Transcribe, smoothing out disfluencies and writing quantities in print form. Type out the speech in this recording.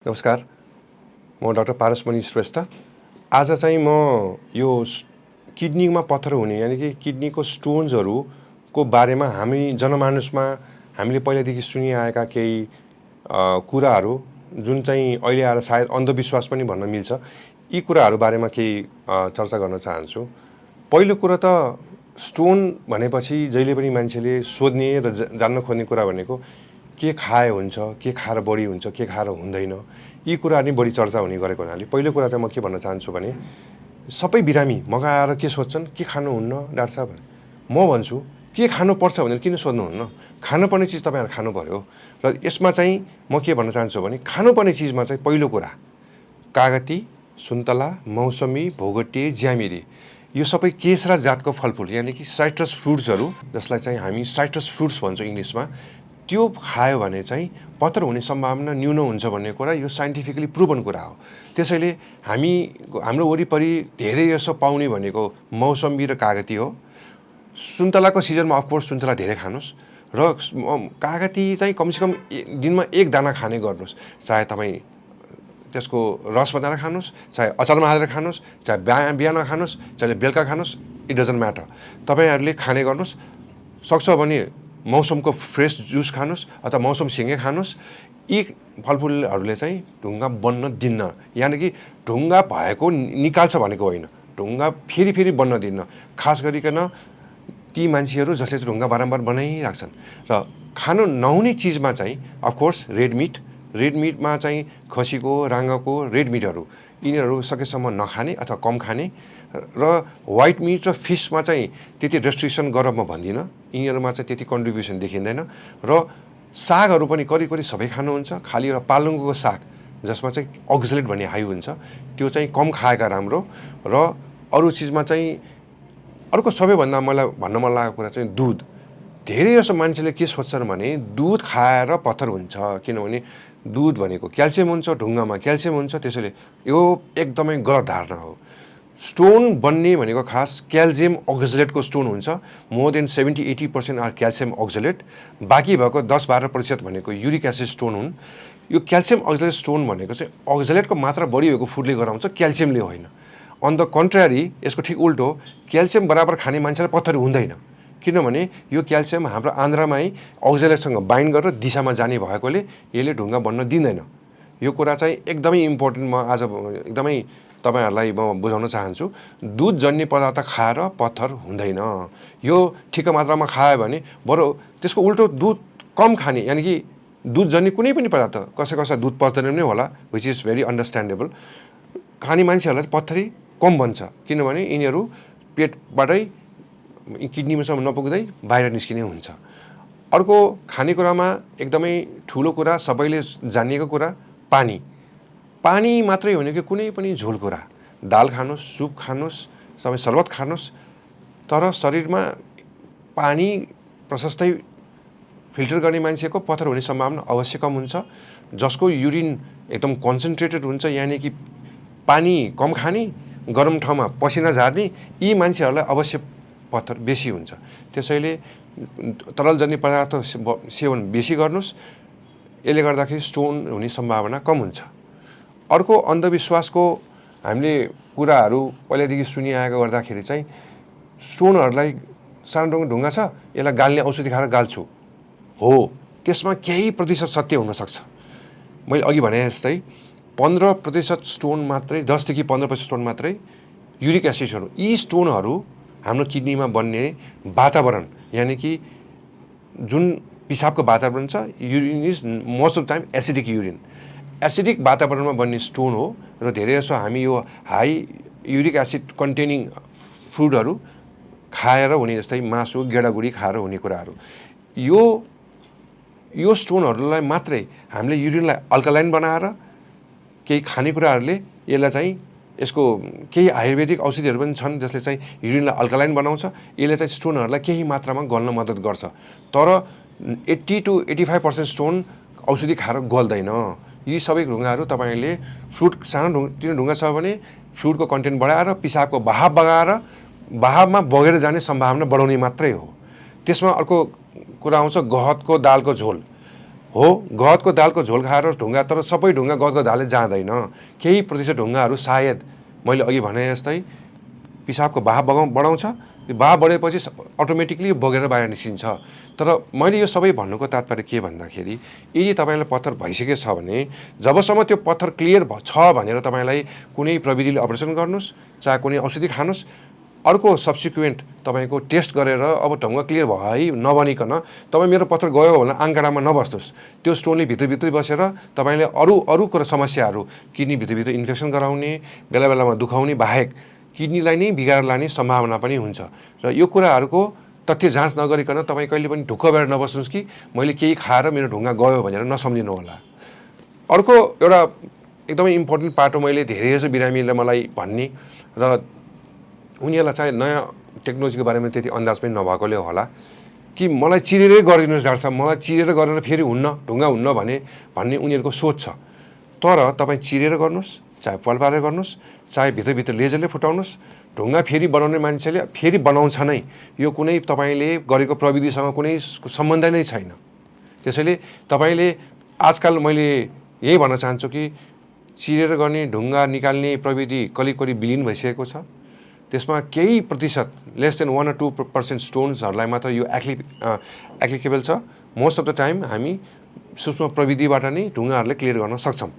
नमस्कार, म डाक्टर पारसमणि श्रेष्ठ। आज चाहिँ म यो किडनीमा पत्थर हुने यानि कि किडनीको स्टोन्सहरूको बारेमा हामी जनमानसमा हामीले पहिलादेखि सुनिआएका केही कुराहरू जुन चाहिँ अहिले आएर सायद अन्धविश्वास पनि भन्न मिल्छ, यी कुराहरू बारेमा केही चर्चा गर्न चाहन्छु। पहिलो कुरा त स्टोन भनेपछि जहिले पनि मान्छेले सोध्ने र जान्न खोज्ने कुरा भनेको के खाए हुन्छ, के खाएर बढी हुन्छ, के खाएर हुँदैन, यी कुराहरू नै बढी चर्चा हुने गरेको हुनाले पहिलो कुरा चाहिँ म के भन्न चाहन्छु भने सबै बिरामी मगाएर के सोध्छन्, के खानुहुन्न डाक्टर साहब? म भन्छु के खानुपर्छ भनेर किन सोध्नुहुन्न? खानुपर्ने चिज तपाईँहरू खानु पर्यो। र यसमा चाहिँ म के भन्न चाहन्छु भने खानुपर्ने चिजमा चाहिँ पहिलो कुरा कागती, सुन्तला, मौसमी, भोगटे, ज्यामिरे, यो सबै केसरा जातको फलफुल यानि कि साइट्रस फ्रुट्सहरू, जसलाई चाहिँ हामी साइट्रस फ्रुट्स भन्छौँ इङ्ग्लिसमा, त्यो खायो भने चाहिँ पत्थर हुने सम्भावना न्यून हुन्छ भन्ने कुरा यो साइन्टिफिकली प्रुभन कुरा हो। त्यसैले हाम्रो वरिपरि धेरै जसो पाउने भनेको मौसमी र कागती हो। सुन्तलाको सिजनमा अफकोर्स सुन्तला धेरै खानुहोस् र कागती चाहिँ कमसेकम दिनमा एक दाना खाने गर्नुहोस्। चाहे तपाईँ त्यसको रस बनाएर खानुहोस्, चाहे अचारमा हालेर खानुहोस्, चाहे बिहान खानुहोस्, चाहे बेलुका खानुहोस्, इट डजन्ट म्याटर। तपाईँहरूले खाने गर्नुहोस्। सक्छ भने मौसमको फ्रेस जुस खानुहोस् अथवा मौसम सिँगे खानुहोस्। यी फलफुलहरूले चाहिँ ढुङ्गा बन्न दिन्न, यानि कि ढुङ्गा भएको निकाल्छ भनेको होइन, ढुङ्गा फेरि बन्न दिन्न। खास गरिकन ती मान्छेहरू जसले चाहिँ ढुङ्गा बारम्बार बनाइराख्छन्। र खानु नहुने चिजमा चाहिँ अफकोर्स रेड मिटमा चाहिँ खसीको, राँगाको रेड मिटहरू यिनीहरू सकेसम्म नखाने अथवा कम खाने। र व्हाइट मिट र फिसमा चाहिँ त्यति रेस्ट्रिक्सन गरेर म भन्दिनँ, यिनीहरूमा चाहिँ त्यति कन्ट्रिब्युसन देखिँदैन। र सागहरू पनि करिब सबै खानुहुन्छ, खालि एउटा पालुङ्गोको साग जसमा चाहिँ अक्जेलेट भन्ने हाई हुन्छ, त्यो चाहिँ कम खाएका राम्रो। र अरू चिजमा चाहिँ अर्को सबैभन्दा मलाई भन्न मन लागेको कुरा चाहिँ दुध। धेरै जसो मान्छेले के सोध्छन् भने दुध खाएर पत्थर हुन्छ, किनभने दुध भनेको क्याल्सियम हुन्छ, ढुङ्गामा क्याल्सियम हुन्छ। त्यसैले यो एकदमै गलत धारणा हो। स्टोन बन्ने भनेको खास क्याल्सियम अक्जेलेटको स्टोन हुन्छ। More than 70-80% are calcium oxalate. बाँकी भएको 10-12% भनेको युरिक एसिड स्टोन हुन्। यो क्याल्सियम अक्जेलेट स्टोन भनेको चाहिँ अक्जेलेटको मात्रा बढी भएको फुडले गराउँछ, क्याल्सियमले होइन। अन द कन्ट्रारी यसको ठिक उल्टो, क्याल्सियम बराबर खाने मान्छेलाई पत्थर हुँदैन, किनभने यो क्याल्सियम हाम्रो आन्द्रामै अक्जेलेटसँग बाइन्ड गरेर दिशामा जाने भएकोले यसले ढुङ्गा बन्न दिँदैन। यो कुरा चाहिँ एकदमै इम्पोर्टेन्ट, म आज एकदमै तपाईँहरूलाई म बुझाउन चाहन्छु। दुध जन्य पदार्थ खाएर पत्थर हुँदैन। यो ठिक मात्रामा खायो भने बरु त्यसको उल्टो दुध कम खाने, यानि कि दुध जन्य कुनै पनि पदार्थ, कसै दुध पच्दैन नै होला, विच इज भेरी अन्डरस्ट्यान्डेबल, खाने मान्छेहरूलाई पत्थरी कम बन्छ, किनभने यिनीहरू पेटबाटै किडनीसम्म नपुग्दै बाहिर निस्किने हुन्छ। अर्को खानेकुरामा एकदमै ठुलो कुरा, सबैले जानिएको कुरा, पानी मात्रै हो कि कुनै पनि झोल कुरा, दाल खानुहोस्, सुप खानुहोस्, सबै शरबत खानुहोस्, तर शरीरमा पानी प्रशस्तै फिल्टर गर्ने मान्छेको पत्थर हुने सम्भावना अवश्य कम हुन्छ। जसको युरिन एकदम कन्सन्ट्रेटेड हुन्छ, यानि कि पानी कम खाने, गरम ठाउँमा पसिना झार्ने, यी मान्छेहरूलाई अवश्य पत्थर बेसी हुन्छ। त्यसैले तरलजन्य पदार्थ सेवन बेसी गर्नुहोस्, यसले गर्दाखेरि स्टोन हुने सम्भावना कम हुन्छ। अर्को अन्धविश्वासको हामीले कुराहरू पहिल्यैदेखि सुनिआएको गर्दाखेरि चाहिँ स्टोनहरूलाई सानो ढुङ्गा छ, यसलाई गाल्ने औषधि खाएर गाल्छु हो, त्यसमा केही प्रतिशत सत्य हुनसक्छ। मैले अघि भने जस्तै 15% स्टोन मात्रै, 10-15% स्टोन मात्रै युरिक एसिडहरू, यी स्टोनहरू हाम्रो किडनीमा बन्ने वातावरण, यानि कि जुन पिसाबको वातावरण छ, urine is most of time acidic urine, acidic वातावरणमा बन्ने स्टोन हो। र धेरै जसो हामी यो हाई युरिक एसिड कन्टेनिङ फुडहरू खाएर हुने, जस्तै मासु, गेडागुडी खाएर हुने कुराहरू, यो स्टोनहरूलाई मात्रै हामीले युरिनलाई अल्कालाइन बनाएर केही खानेकुराहरूले यसलाई चाहिँ, यसको केही आयुर्वेदिक औषधिहरू पनि छन् जसले चाहिँ युरिनलाई अल्कालाइन बनाउँछ, यसले चाहिँ स्टोनहरूलाई केही मात्रामा गल्न मद्दत गर्छ। तर 80-85% स्टोन औषधि खाएर गल्दैन। यी सबै ढुङ्गाहरू तपाईँले सानो ढुङ्गा छ भने फ्लुइडको कन्टेन्ट बढाएर पिसाबको बहावमा बगेर जाने सम्भावना बढाउने मात्रै हो। त्यसमा अर्को कुरा आउँछ गहतको दालको झोल। हो, गहतको दालको झोल खाएर ढुङ्गा, तर सबै ढुङ्गा गहतको दालले जाँदैन। केही प्रतिशत ढुङ्गाहरू सायद मैले अघि भने जस्तै पिसाबको बहाव बढाउँछ। त्यो बहाव बढेपछि अटोमेटिकली बगेर बाहिर निस्किन्छ। तर मैले यो सबै भन्नुको तात्पर्य के भन्दाखेरि, यदि तपाईँलाई पत्थर भइसकेको छ भने जबसम्म त्यो पत्थर क्लियर छ भनेर तपाईँलाई कुनै प्रविधिले अपरेसन गर्नुहोस्, चाहे कुनै औषधि खानुहोस्, अर्को सब्सिक्वेन्ट तपाईँको टेस्ट गरेर अब ढुङ्गा क्लियर भयो है नभनिकन तपाईँ मेरो पत्थर गयो भने आङ्कडामा नबस्नुहोस्। त्यो स्टोनले भित्रभित्रै बसेर तपाईँले अरू कुरा समस्याहरू, किडनी भित्रभित्र इन्फेक्सन गराउने, बेला बेलामा दुखाउने बाहेक किडनीलाई नै बिगारेर लाने सम्भावना पनि हुन्छ। र यो कुराहरूको तथ्य जाँच नगरिकन तपाईँ कहिले पनि ढुक्क भएर नबस्नुहोस् कि मैले केही खाएर मेरो ढुङ्गा गयो भनेर नसम्झिनु होला। अर्को एउटा एकदमै इम्पोर्टेन्ट पार्ट हो, मैले धेरै जसो बिरामीलाई मलाई भन्ने र उनीहरूलाई चाहिँ नयाँ टेक्नोलोजीको बारेमा त्यति अन्दाज पनि नभएकोले होला कि मलाई चिरेरै गरिदिनुहोस् डाक्टर साहब, मलाई चिरेर गरेर फेरि ढुङ्गा हुन्न भन्ने उनीहरूको सोच छ। तर तपाईँ चिरेर गर्नुहोस्, चाहे पाल पारेर गर्नुहोस्, चाहे भित्रभित्र लेजरले फुटाउनुहोस्, ढुङ्गा फेरि बनाउने मान्छेले फेरि बनाउँछ नै। यो कुनै तपाईँले गरेको प्रविधिसँग कुनै सम्बन्ध नै छैन। त्यसैले तपाईँले आजकल मैले यही भन्न चाहन्छु कि चिरेर गर्ने ढुङ्गा निकाल्ने प्रविधि करिब विलिन भइसकेको छ। त्यसमा केही प्रतिशत लेस देन 1 or 2% स्टोन्सहरूलाई मात्र यो एप्लिकेबल छ। मोस्ट अफ द टाइम हामी सूक्ष्म प्रविधिबाट नै ढुङ्गाहरूलाई क्लियर गर्न सक्छौँ।